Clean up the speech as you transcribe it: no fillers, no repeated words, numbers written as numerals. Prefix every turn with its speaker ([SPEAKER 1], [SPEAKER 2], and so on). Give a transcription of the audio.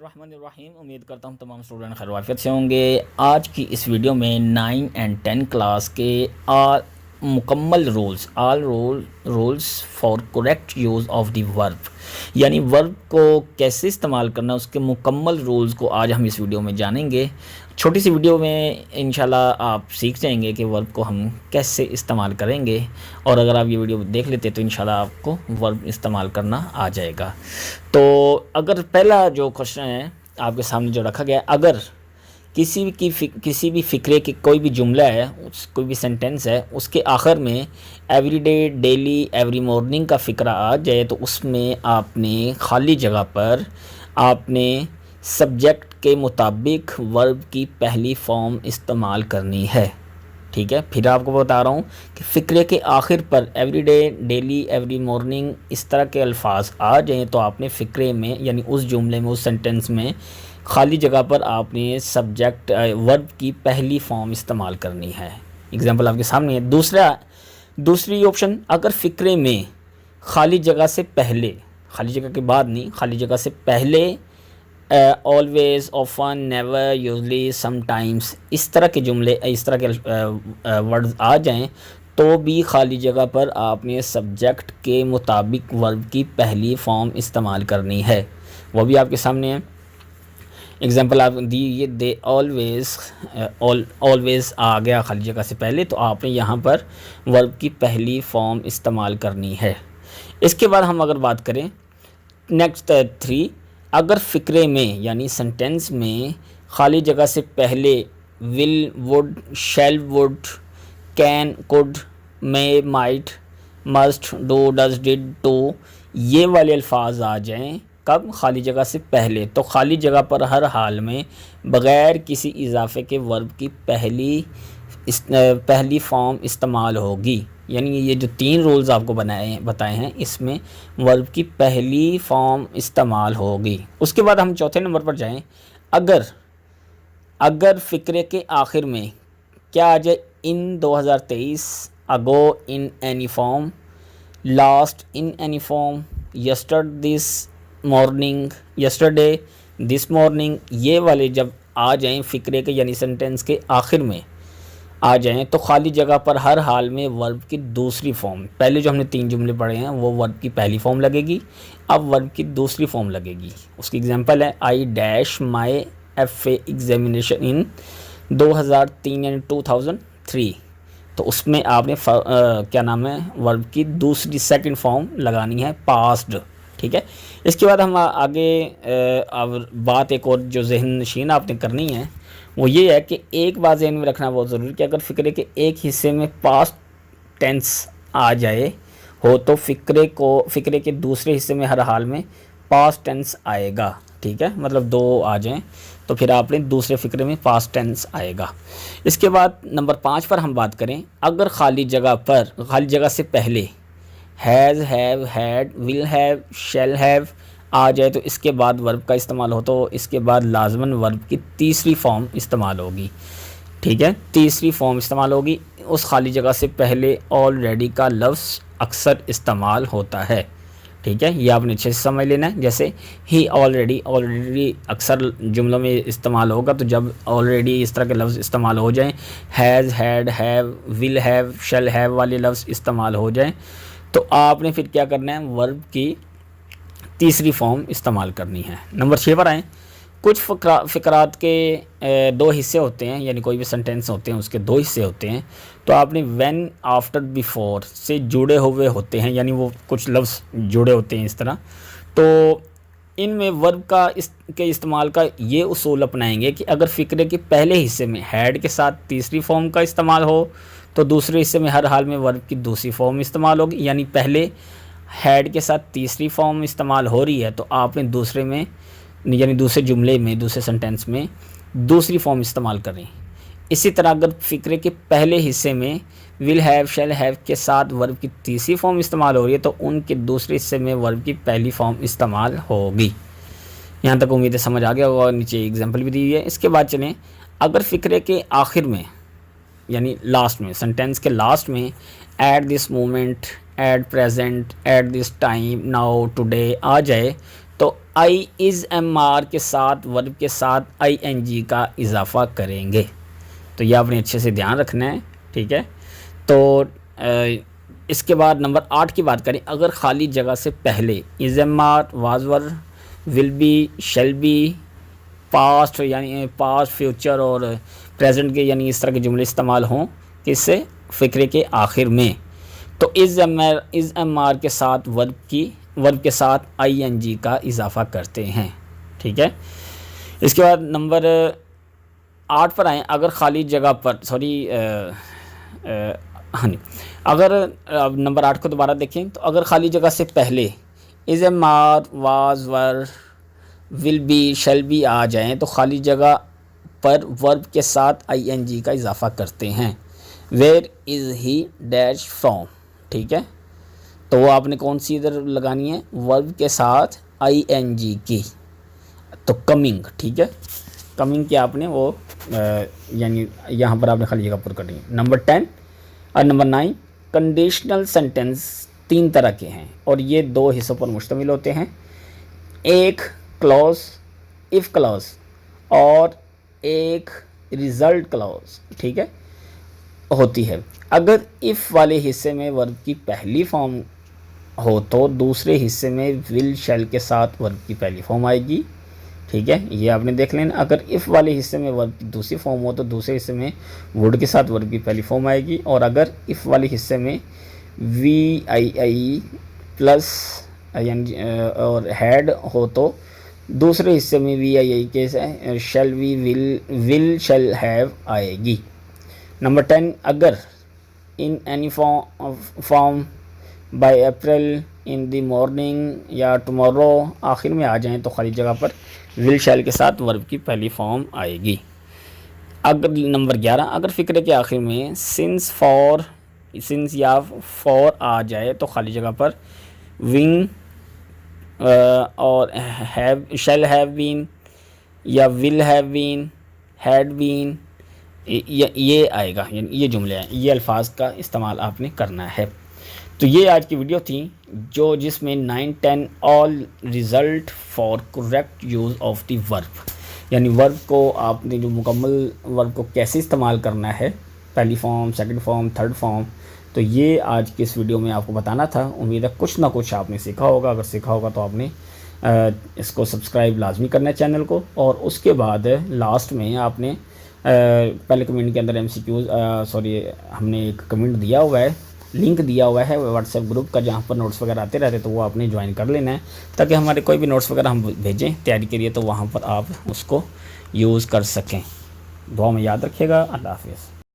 [SPEAKER 1] الرحمن الرحیم۔ امید کرتا ہوں تمام اسٹوڈنٹ خیر وافیت سے ہوں گے۔ آج کی اس ویڈیو میں 9 اینڈ 10 کلاس کے مکمل rules for correct use of the verb, یعنی ورب کو کیسے استعمال کرنا، اس کے مکمل رولز کو آج ہم اس ویڈیو میں جانیں گے۔ چھوٹی سی ویڈیو میں انشاءاللہ آپ سیکھ جائیں گے کہ ورب کو ہم کیسے استعمال کریں گے، اور اگر آپ یہ ویڈیو دیکھ لیتے تو انشاءاللہ آپ کو ورب استعمال کرنا آ جائے گا۔ تو اگر پہلا جو کوشچن ہے آپ کے سامنے جو رکھا گیا ہے، اگر کسی بھی فقرے کی کوئی بھی جملہ ہے، کوئی بھی سینٹنس ہے، اس کے آخر میں every day, daily, every morning کا فقرہ آ جائے تو اس میں آپ نے خالی جگہ پر آپ نے سبجیکٹ کے مطابق ورب کی پہلی فارم استعمال کرنی ہے۔ ٹھیک ہے، پھر آپ کو بتا رہا ہوں کہ فقرے کے آخر پر every day, daily, every morning اس طرح کے الفاظ آ جائیں تو آپ نے فقرے میں، یعنی اس جملے میں، اس سینٹنس میں خالی جگہ پر آپ نے سبجیکٹ ورب کی پہلی فارم استعمال کرنی ہے۔ اگزامپل آپ کے سامنے ہے۔ دوسری آپشن، اگر فقرے میں خالی جگہ سے پہلے، خالی جگہ کے بعد نہیں، خالی جگہ سے پہلے always، often، never، usually، sometimes اس طرح کے جملے، اس طرح کے ورڈز آ جائیں تو بھی خالی جگہ پر آپ نے سبجیکٹ کے مطابق ورب کی پہلی فارم استعمال کرنی ہے۔ وہ بھی آپ کے سامنے ہے۔ اگزامپل آپ دی یہ دے always آ گیا خالی جگہ سے پہلے، تو آپ نے یہاں پر ورب کی پہلی فارم استعمال کرنی ہے۔ اس کے بعد ہم اگر بات کریں نیکسٹ 3، اگر فقرے میں یعنی سنٹینس میں خالی جگہ سے پہلے will, would, shall, would, can, could, may, might, must, do, does, did, to یہ والے الفاظ آ جائیں، کب؟ خالی جگہ سے پہلے، تو خالی جگہ پر ہر حال میں بغیر کسی اضافے کے ورب کی پہلی فارم استعمال ہوگی۔ یعنی یہ جو 3 رولز آپ کو بتائے ہیں، اس میں ورب کی پہلی فارم استعمال ہوگی۔ اس کے بعد ہم چوتھے نمبر پر جائیں۔ اگر فقرے کے آخر میں کیا آ جائے؟ ان 2023، اگو ان any form, last in any form, yesterday this morning یہ والے جب آ جائیں فقرے کے یعنی سینٹنس کے آخر میں آ جائیں تو خالی جگہ پر ہر حال میں ورب کی دوسری فارم، پہلے جو ہم نے 3 جملے پڑھے ہیں وہ ورب کی پہلی فارم لگے گی، اب ورب کی دوسری فارم لگے گی۔ اس کی اگزامپل ہے I dash my F A examination in 2003 یعنی 2003، تو اس میں آپ نے ورب کی دوسری سیکنڈ فارم لگانی ہے، پاسڈ۔ ٹھیک ہے، اس کے بعد ہم آگے بات ایک اور جو ذہن نشین آپ نے کرنی ہے وہ یہ ہے کہ ایک بات ذہن میں رکھنا بہت ضروری کہ اگر فقرے کے ایک حصے میں پاسٹ ٹینس آ جائے ہو تو فقرے کے دوسرے حصے میں ہر حال میں پاسٹ ٹینس آئے گا۔ ٹھیک ہے، مطلب 2 آ جائیں تو پھر آپ نے دوسرے فقرے میں پاسٹ ٹینس آئے گا۔ اس کے بعد نمبر 5 پر ہم بات کریں، اگر خالی جگہ سے پہلے has, have, had, will have, shall have آ جائے تو اس کے بعد ورب کا استعمال ہو تو اس کے بعد لازماً ورب کی تیسری فارم استعمال ہوگی۔ ٹھیک ہے، تیسری فارم استعمال ہوگی۔ اس خالی جگہ سے پہلے آلریڈی کا لفظ اکثر استعمال ہوتا ہے۔ ٹھیک ہے، یہ آپ نے اچھے سے سمجھ لینا ہے۔ جیسے ہی آلریڈی اکثر جملوں میں استعمال ہوگا، تو جب آلریڈی اس طرح کے لفظ استعمال ہو جائیں، has, had, have, will have, shall have والے لفظ استعمال ہو جائیں تو آپ نے پھر کیا کرنا ہے؟ ورب کی تیسری فارم استعمال کرنی ہے۔ نمبر 6 پر آئیں۔ کچھ فقرات کے 2 حصے ہوتے ہیں، یعنی کوئی بھی سنٹینس ہوتے ہیں اس کے 2 حصے ہوتے ہیں، تو آپ نے وین، آفٹر، بیفور سے جڑے ہوئے ہوتے ہیں، یعنی وہ کچھ لفظ جڑے ہوتے ہیں اس طرح، تو ان میں ورب کے استعمال کا یہ اصول اپنائیں گے کہ اگر فقرے کے پہلے حصے میں ہیڈ کے ساتھ تیسری فارم کا استعمال ہو تو دوسرے حصے میں ہر حال میں ورب کی دوسری فارم استعمال ہوگی، یعنی پہلے ہیڈ کے ساتھ تیسری فارم استعمال ہو رہی ہے تو آپ نے دوسرے میں یعنی دوسرے جملے میں، دوسرے سنٹینس میں دوسری فارم استعمال کریں۔ اسی طرح اگر فقرے کے پہلے حصے میں ول ہیو، شیل ہیو کے ساتھ ورب کی تیسری فارم استعمال ہو رہی ہے تو ان کے دوسرے حصے میں ورب کی پہلی فارم استعمال ہوگی۔ یہاں تک امید ہے سمجھ آ گیا ہوگا، نیچے ایگزامپل بھی دی ہوئی ہے۔ اس کے بعد چلیں، اگر فقرے کے آخر میں یعنی لاسٹ میں، سنٹینس کے لاسٹ میں at this moment, at present, at this time, now, today آ جائے تو آئی از ایم آر کے ساتھ ورب کے ساتھ آئی این جی کا اضافہ کریں گے. تو یہ آپ نے اچھے سے دھیان رکھنا ہے. ٹھیک ہے. تو اس کے بعد نمبر 8 کی بات کریں. اگر خالی جگہ سے پہلے is am are was were will be shall be past یعنی پاسٹ فیوچر اور پریزنٹ کے یعنی اس طرح کے جملے استعمال ہوں کس سے فقرے کے آخر میں تو از ایم آر کے ساتھ ورب کے ساتھ آئی این جی کا اضافہ کرتے ہیں. ٹھیک ہے. اس کے بعد نمبر 8 پر آئیں. اگر خالی جگہ پر اگر نمبر 8 کو دوبارہ دیکھیں تو اگر خالی جگہ سے پہلے is am are was were will be shall be آ جائیں تو خالی جگہ پر ورب کے ساتھ آئی این جی کا اضافہ کرتے ہیں. Where is he dash from. ٹھیک ہے. تو وہ آپ نے کون سی ادھر لگانی ہے ورب کے ساتھ آئی این جی کی تو کمنگ. ٹھیک ہے. کمنگ کی آپ نے وہ یعنی یہاں پر آپ نے خالی جگہ پر کرنی ہے. نمبر 10 اور نمبر 9 کنڈیشنل سینٹنس 3 طرح کے ہیں اور یہ 2 حصوں پر مشتمل ہوتے ہیں. ایک کلوز اف کلوز اور ایک ریزلٹ کلوز. ٹھیک ہے ہوتی ہے. اگر اف والے حصے میں ورب کی پہلی فارم ہو تو دوسرے حصے میں ول شیل کے ساتھ ورب کی پہلی فارم آئے گی. ٹھیک ہے. یہ آپ نے دیکھ لینا. اگر اف والے حصے میں ورب کی دوسری فارم ہو تو دوسرے حصے میں وڈ کے ساتھ ورب کی پہلی فارم آئے گی. اور اگر اف والے حصے میں وی آئی پلس اور ہیڈ ہو تو دوسرے حصے میں وی آئی کے shall we will shall have آئے گی. نمبر 10 اگر in any form by April in the morning یا ٹمورو آخر میں آ جائیں تو خالی جگہ پر ول شیل کے ساتھ ورب کی پہلی فارم آئے گی. اگر نمبر 11 اگر فقرے کے آخر میں سنس یا فور آ جائے تو خالی جگہ پر ونگ اور شیل ہیو بین یا will have been had been یہ آئے گا. یعنی یہ جملے ہیں یہ الفاظ کا استعمال آپ نے کرنا ہے. تو یہ آج کی ویڈیو تھی جس میں 9 10 all result for correct use of the verb یعنی ورب کو آپ نے جو مکمل ورب کو کیسے استعمال کرنا ہے پہلی form second form third form تو یہ آج کی اس ویڈیو میں آپ کو بتانا تھا. امید ہے کچھ نہ کچھ آپ نے سیکھا ہوگا. اگر سیکھا ہوگا تو آپ نے اس کو سبسکرائب لازمی کرنا ہے چینل کو. اور اس کے بعد لاسٹ میں آپ نے پہلے کمنٹ کے اندر ہم نے ایک کمنٹ دیا ہوا ہے لنک دیا ہوا ہے واٹس ایپ گروپ کا جہاں پر نوٹس وغیرہ آتے رہتے تو وہ آپ نے جوائن کر لینا ہے تاکہ ہمارے کوئی بھی نوٹس وغیرہ ہم بھیجیں تیاری کے لیے تو وہاں پر آپ اس کو یوز کر سکیں. دعا میں یاد رکھیے گا. اللہ حافظ.